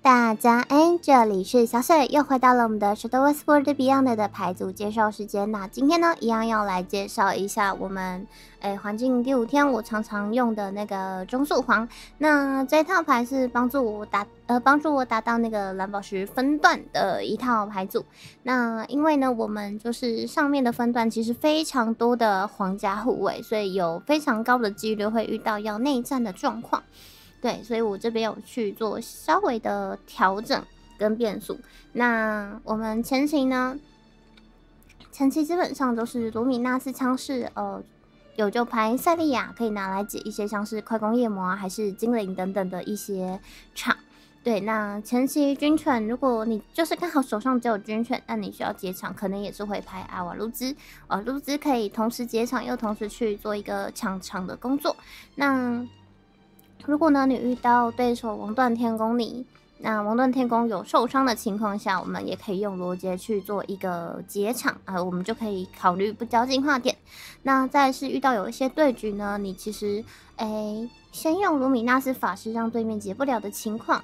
大家安，这里是小水，又回到了我们的 Shadow Westward Beyond 的牌组介绍时间。那今天呢，一样要来介绍一下我们环境第5天我常常用的那个中速黄。那这套牌是帮助我达到那个蓝宝石分段的一套牌组。那因为呢，我们就是上面的分段其实非常多的皇家护卫，所以有非常高的几率会遇到要内战的状况。对，所以我这边有去做稍微的调整跟变数。那我们前期呢，基本上都是卢米纳斯枪士，有就牌塞利亚可以拿来解一些像是快攻夜魔啊，还是精灵等等的一些场。对，那前期军犬，如果你就是刚好手上只有军犬，那你需要解场，可能也是会拍阿瓦卢兹。卢兹可以同时解场，又同时去做一个抢场的工作。那如果呢，你遇到对手王断天宫那王断天宫有受伤的情况下，我们也可以用罗杰去做一个解场我们就可以考虑不交进化点。那再来是遇到有一些对局呢，你其实先用卢米纳斯法师让对面解不了的情况，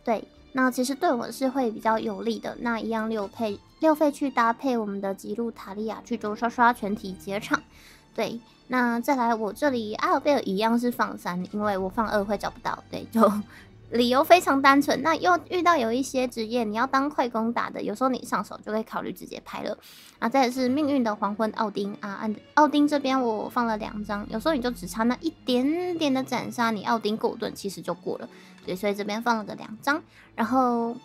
对，那其实对我是会比较有利的。那一样六费去搭配我们的吉路塔利亚去做刷全体解场，对。那再来，我这里阿尔贝尔一样是放3，因为我放2会找不到，对，就理由非常单纯。那又遇到有一些职业你要当快攻打的，有时候你上手就可以考虑直接拍了。再来是命运的黄昏奥丁奥丁这边我放了2张，有时候你就只差那一点点的斩杀，你奥丁过盾其实就过了，对，所以这边放了个2张，然后。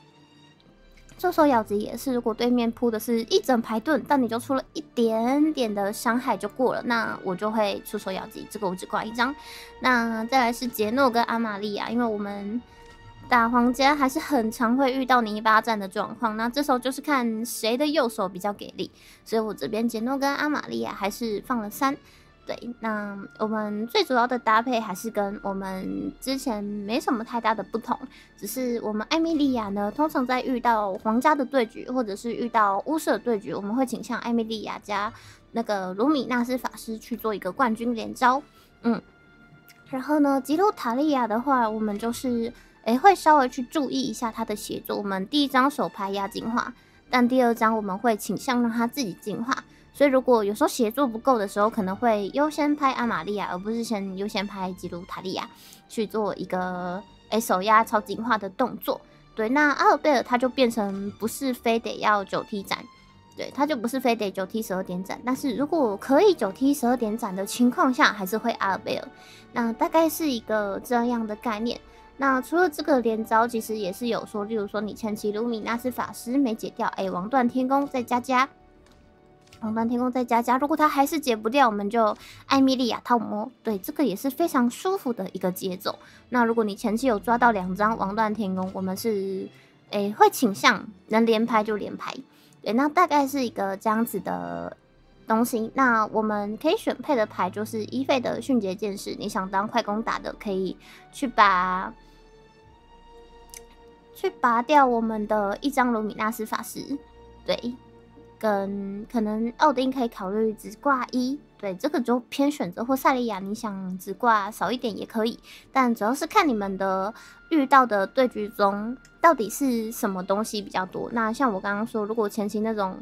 这手咬子也是，如果对面铺的是一整排盾，但你就出了一点点的伤害就过了，那我就会出手咬子，这个我只挂1张。那再来是杰诺跟阿玛利亚，因为我们打皇家还是很常会遇到泥巴战的状况，那这时候就是看谁的右手比较给力，所以我这边杰诺跟阿玛利亚还是放了3。对，那我们最主要的搭配还是跟我们之前没什么太大的不同，只是我们艾米莉亚呢，通常在遇到皇家的对局或者是遇到巫师的对局，我们会倾向艾米莉亚加那个卢米纳斯法师去做一个冠军连招。然后呢，吉路塔利亚的话，我们就是会稍微去注意一下他的协作。我们第1张手牌压进化，但第2张我们会倾向让他自己进化。所以如果有时候协作不够的时候，可能会优先拍阿玛利亚，而不是先优先拍吉鲁塔利亚去做一个手压超进化的动作。对，那阿尔贝尔他就变成不是非得要9T 斩，对，他就不是非得9T 12点斩，但是如果可以9T 12点斩的情况下，还是会阿尔贝尔。那大概是一个这样的概念。那除了这个连招，其实也是有说，例如说你前期卢米纳斯法师没解掉，王断天宫再加。王断天宫再加，如果他还是解不掉，我们就艾米莉亚套魔。对，这个也是非常舒服的一个节奏。那如果你前期有抓到2张王断天宫，我们是会倾向能连拍就连拍。对，那大概是一个这样子的东西。那我们可以选配的牌就是1费的迅捷剑士，你想当快攻打的，可以去拔掉我们的1张卢米纳斯法师。对。跟可能奥丁可以考虑只挂1，对，这个就偏选择，或塞利亚你想只挂少一点也可以，但主要是看你们的遇到的对局中到底是什么东西比较多。那像我刚刚说，如果前期那种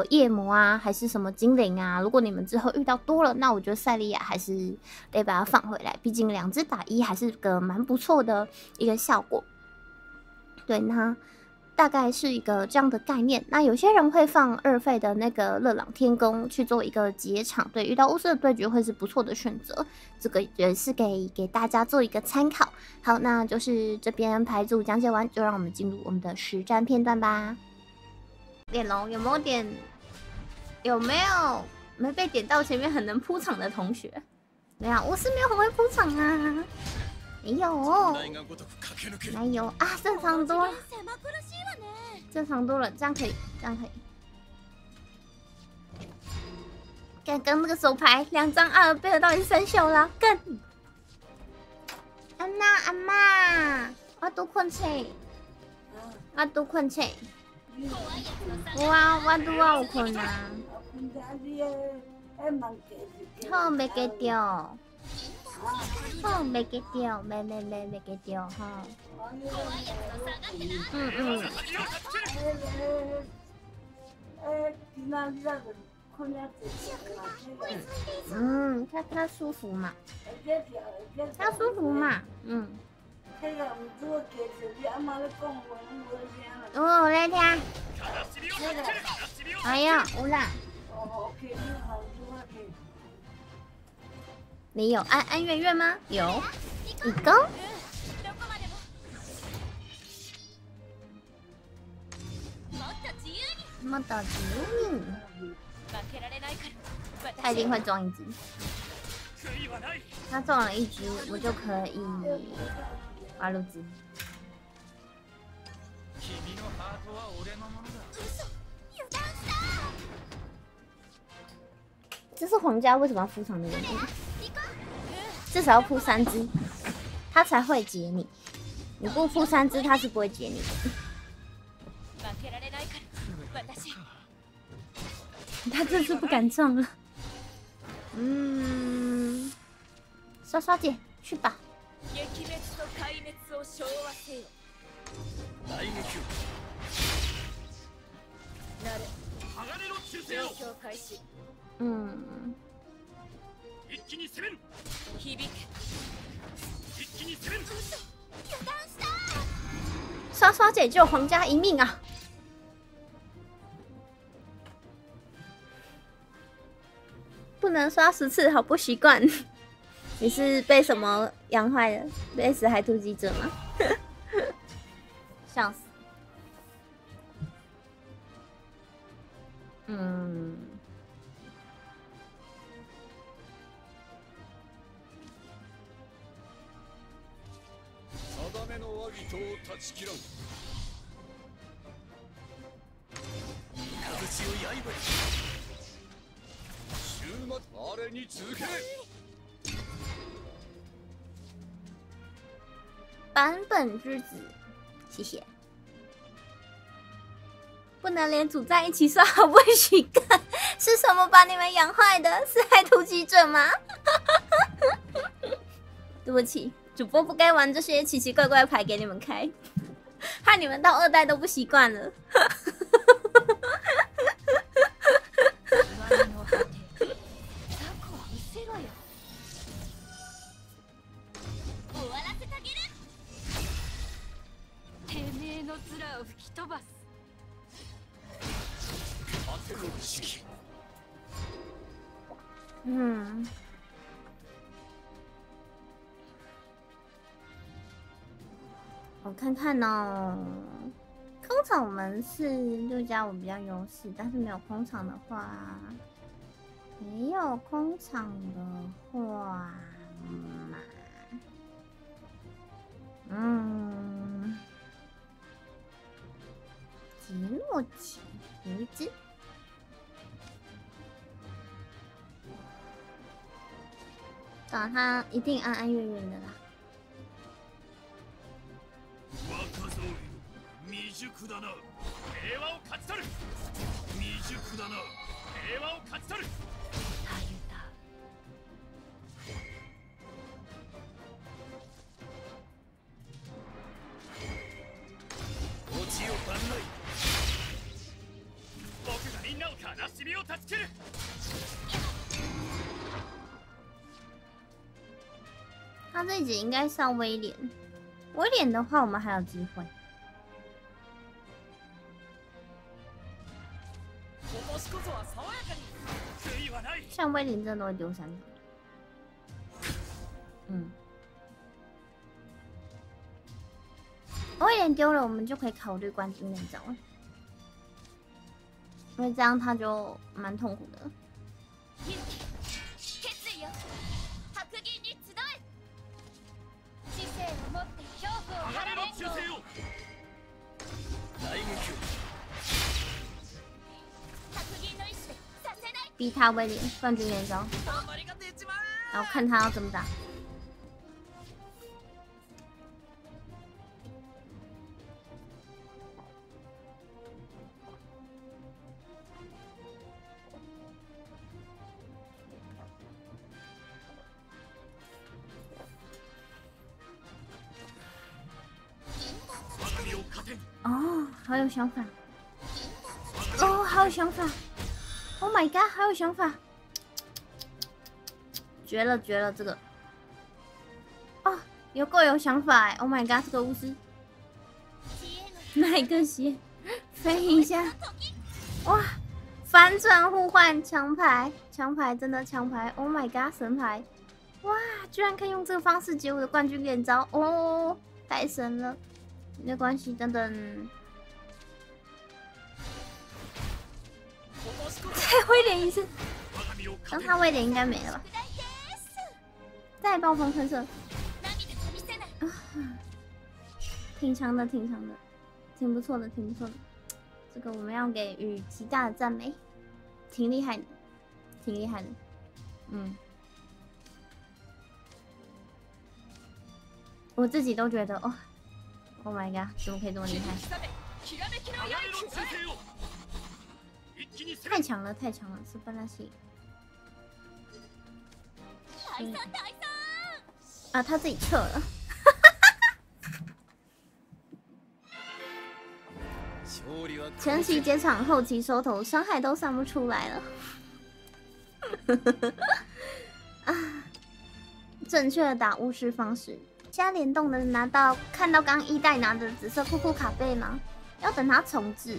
夜魔啊，还是什么精灵啊，如果你们之后遇到多了，那我觉得塞利亚还是得把它放回来，毕竟2只打1还是个蛮不错的一个效果。对，那大概是一个这样的概念。那有些人会放2费的那个勒朗天宫去做一个解场，对，遇到巫师的对决会是不错的选择。这个也是给大家做一个参考。好，那就是这边牌组讲解完，就让我们进入我们的实战片段吧。点龙有没有点？有没有没被点到前面很能铺场的同学？对啊，我是没有很会铺场啊。没有，哪有啊？正常多了，正常多了，这样可以，这样可以。刚刚那个手牌2张阿尔贝尔到底生锈了？更阿妈阿妈，我都困醒，我都困醒。我都有困啊。好，没给掉。哦，没给掉，没给掉哈。他舒服嘛？他舒服嘛？我来听。哎呀，有啦。你有安月月吗？有。你刚？么的自由你，他一定会中一只。他中了一只，我就可以挖路子。这是皇家为什么要敷场的原因？至少要铺3只，他才会解你。你不铺3只，他是不会解你的。他这次不敢撞了。刷刷姐，去吧。刷刷姐救皇家一命啊！不能刷10次，好不习惯。你是被什么养坏的？被死海突击者吗？笑死。版本之子，谢谢。不能连组在一起刷，好不习惯。是什么把你们养坏的？是海突击者吗？对不起，主播不该玩这些奇奇怪怪的牌给你们开，害你们到2代都不习惯了。我看看哦，空场我们是6+5比较优势，但是没有空场的话，吉诺奇有一只。他一定安安月月的啦。他这一集应该上威廉，威廉的话我们还有机会。像威廉真的会丢3场。威廉丢了，我们就可以考虑冠军那招了，因为这样他就蛮痛苦的。逼他威廉冠军连招，然后看他要怎么打。哦，好有想法。哦，好有想法。Oh my god， 好有想法。绝了绝了，这个。哦，有够有想法哎 ！Oh my god， 这个巫师。哪一个鞋？飞一下。哇！反转互换强牌，强牌真的强牌 ！Oh my god， 神牌！哇，居然可以用这个方式解我的冠军连招哦，太神了！没关系，等等。再挥点一次，让他位点应该没了吧？再暴风喷射，挺强的，挺强的，挺不错的，挺不错的。这个我们要给予极大的赞美，挺厉害的，挺厉害的。嗯，我自己都觉得哦 ，Oh my god， 怎么可以这么厉害？太强了，太强了，是巴拉西。啊，他自己撤了。前期结场，后期收头，伤害都算不出来了。啊，正确的打巫师方式。加联动的拿到，看到刚一代拿的紫色酷酷卡背吗？要等它重置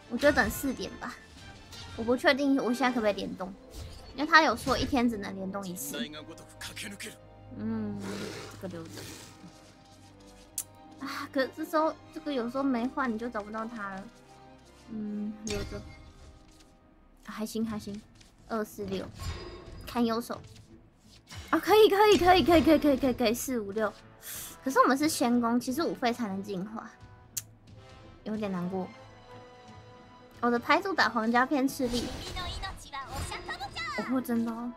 我觉得等4点吧。我不确定我现在可不可以联动，因为他有说1天只能联动1次。这个留着。啊，可是这个有时候没换你就找不到它了。留着。还行还行，246，看右手。啊，可以4、5、6。可是我们是先攻，其实5费才能进化，有点难过。我的牌组打皇家偏吃力。哦，真的哦。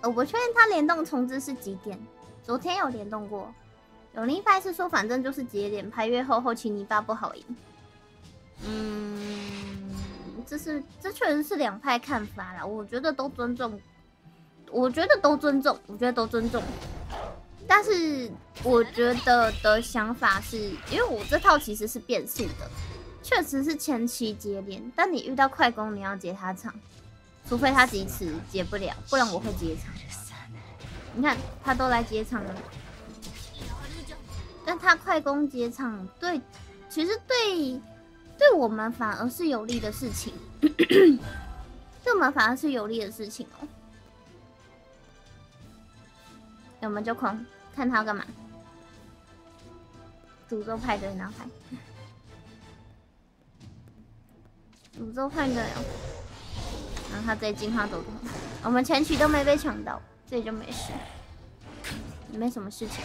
我不确定他联动重置是几点，昨天有联动过。有另一派是说，反正就是节点，排越后期泥巴不好赢。这确实是2派看法啦，我觉得都尊重，但是我觉得的想法是，因为我这套其实是变速的，确实是前期接连，但你遇到快攻，你要接他场，除非他即时接不了，不然我会接场。你看他都来接场了，但他快攻接场，对，其实对我们反而是有利的事情，对我们反而是有利的事情哦。那我们就空看他要干嘛。诅咒派对拿牌，诅咒派对哦。然后他直接进化走空，我们前期都没被抢到，这里就没事，没什么事情。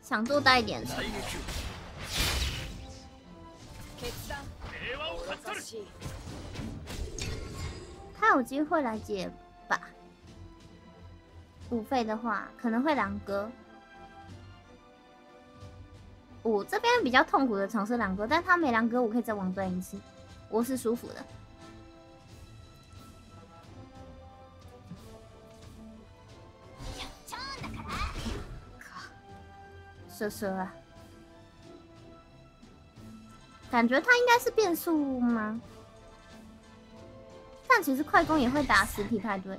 想多带一点什么？他有机会来解吧？5费的话，可能会2哥。我这边比较痛苦的尝试2哥，但他没2哥，我可以再往转一次，我是舒服的。蛇啊，感觉他应该是变速吗？但其实快攻也会打实体派对，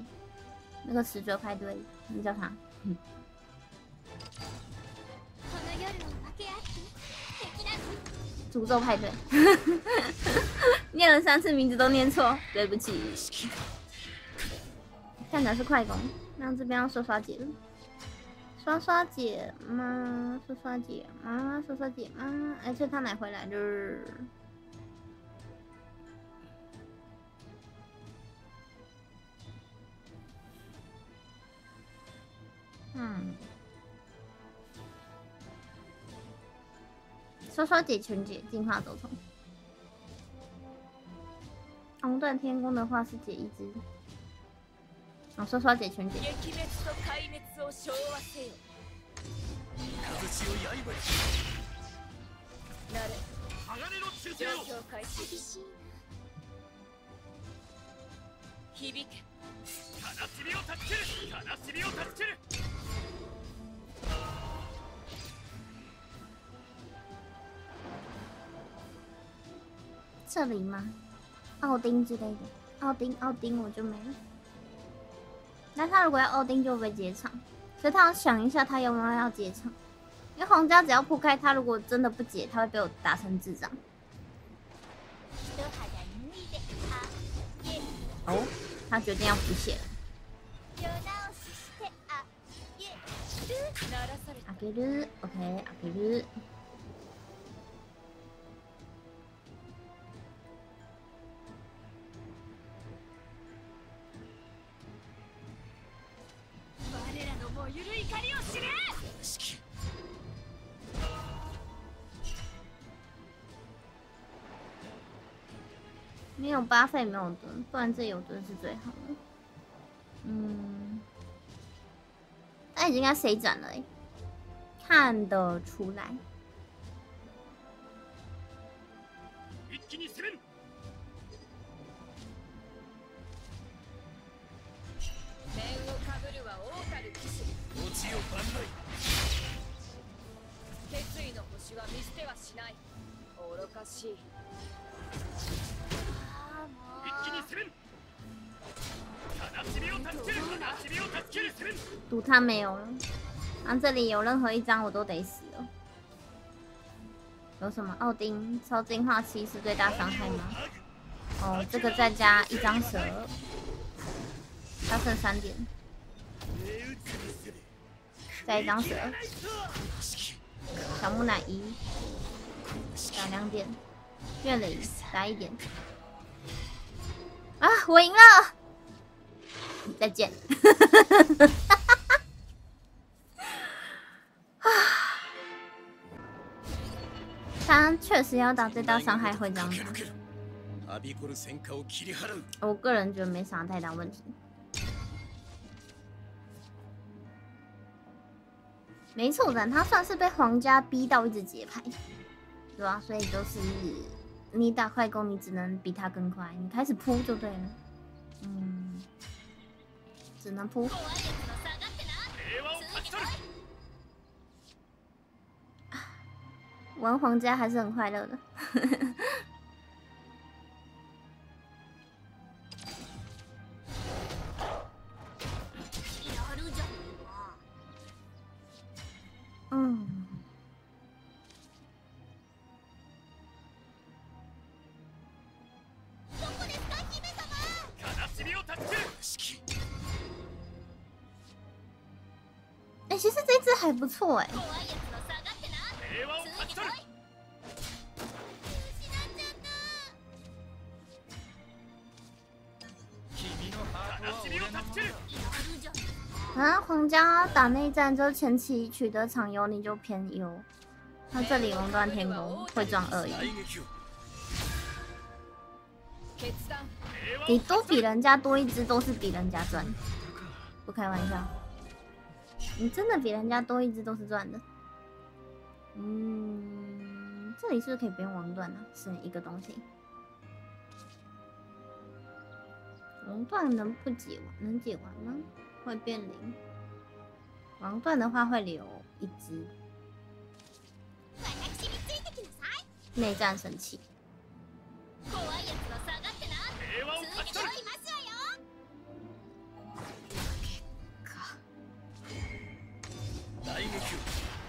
那个持久派对，你叫啥？诅咒派对，念了3次名字都念错，对不起。看起来是快攻，那这边要刷姐了。刷姐吗？刷姐吗？刷姐吗？而且他哪回来了？说说解全解，进化走虫。红断天宫的话是解一只。我说说解全解。这里吗？奥丁之类的，奥丁我就没了。那他如果要奥丁就被解场，所以他要想一下他有没有要解场。因为皇家只要铺开，他如果真的不解，他会被我打成智障。哦，他决定要补血了。阿给る ，OK， 阿给る。没有巴费，没有盾，不然这有盾是最好的。那已经该谁斩了欸？看得出来。赌他没有了，然后这里有任何一张我都得死了。有什么奥丁超进化期是最大伤害吗？哦，这个再加一张蛇，他剩3点，再一张蛇，小木乃伊打2点，月领打1点。啊，我赢了！再见。他确实要打最大伤害会这样打，我个人觉得没啥太大问题。没错的，他算是被皇家逼到一直节拍，对吧？所以就是你打快攻，你只能比他更快，你开始扑就对了。只能扑。玩皇家还是很快乐的。其实这只还不错哎。啊，皇家打内战之后前期取得场优你就偏优，他这里熔断天宫会撞2赢，你都比人家多一只都是比人家赚，不开玩笑。你真的比人家多一只都是赚的。这里是不是可以不用王断啊？省一个东西。王断能不解完？能解完吗？会变0。王断的话会留1只。内战神器。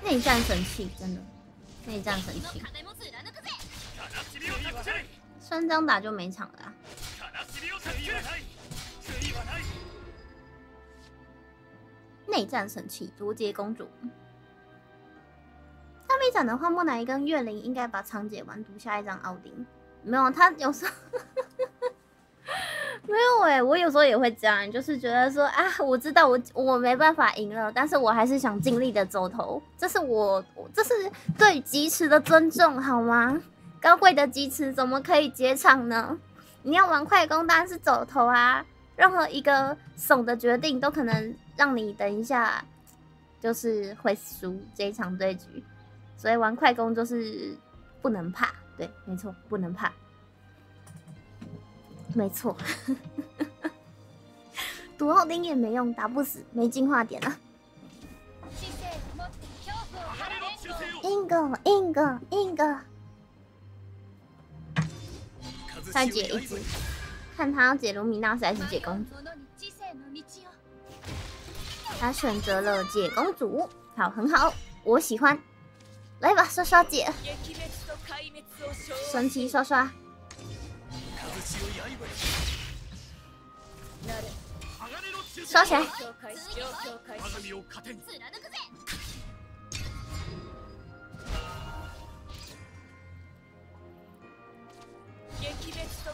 内战神器，真的，内战神器。3张打就没场了啊。内战神器，夺节公主。他没斩的话，莫乃伊跟月灵应该把场解完，读下一张奥丁。没有，他有时候没有我有时候也会这样，就是觉得说啊，我知道我没办法赢了，但是我还是想尽力的走头，这是这是对鸡翅的尊重，好吗？高贵的鸡翅怎么可以结场呢？你要玩快攻，当然是走头啊！任何一个怂的决定都可能让你等一下就是会输这一场对局，所以玩快攻就是不能怕，对，没错，不能怕。没错，毒奥丁也没用，打不死，没进化点了。硬个，再解一只，看他要解卢米纳斯还是解公主。他选择了解公主，好，很好，我喜欢。来吧，刷刷姐，神奇刷刷。刷起来！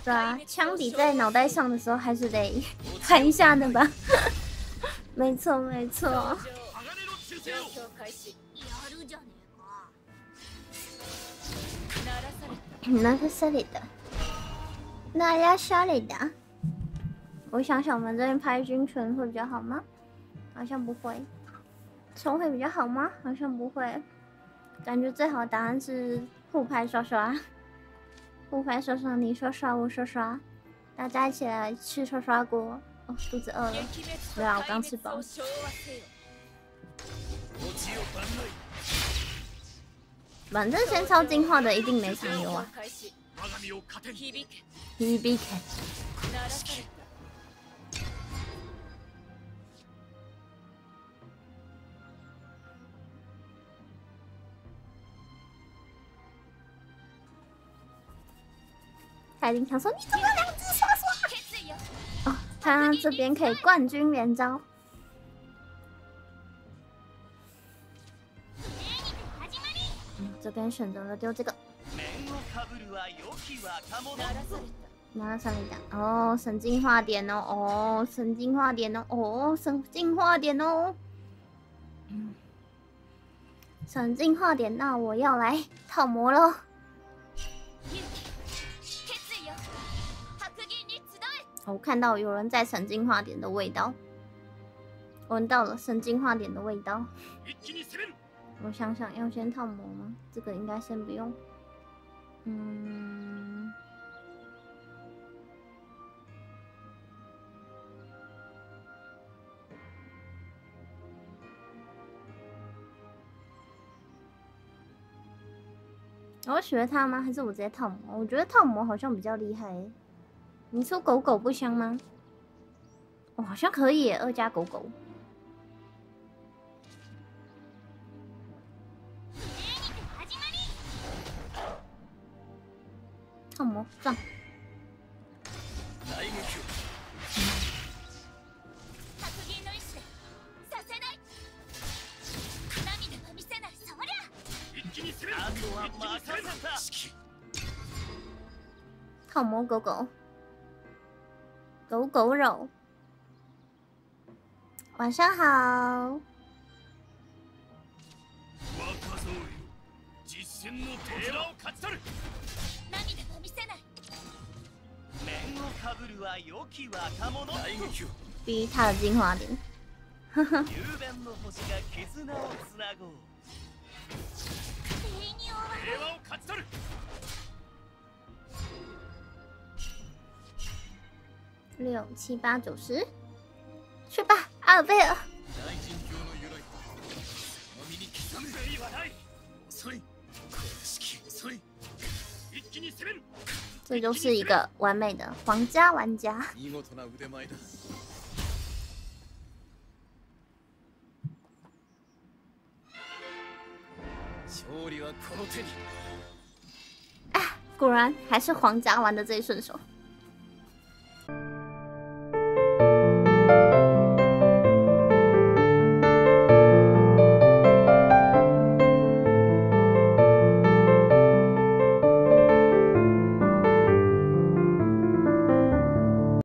对啊，枪抵在脑袋上的时候还是得看一下的吧。没错没错。那个这里的，那要这里的。我想想，我们这边拍军权会比较好吗？好像不会。冲会比较好吗？好像不会。感觉最好的答案是互拍刷刷，互拍刷刷，你刷刷我刷刷，大家一起来吃刷刷锅。哦，肚子饿了。没有，我刚吃饱。反正先超进化的一定没常有啊。BK。海林想说：“你怎么两只刷刷？”哦，他这边可以冠军连招。这边选择了丢这个。拿上一打哦，神进化点哦，哦，神进化点哦，哦，神进化点哦。神进化点，那我要来套魔喽。我看到有人在神进化点的味道，闻到了神进化点的味道。我想想，要先套魔吗？这个应该先不用。我学他吗？还是我直接套魔？我觉得套魔好像比较厉害耶。你说狗狗不香吗？哦，好像可以耶，2加狗狗。套魔撞。套魔狗狗，狗狗肉。晚上好。逼他的进化点。呵呵。6、7、8、9、10，去吧，阿尔贝尔。这就是一个完美的皇家玩家。果然还是皇家玩的最顺手。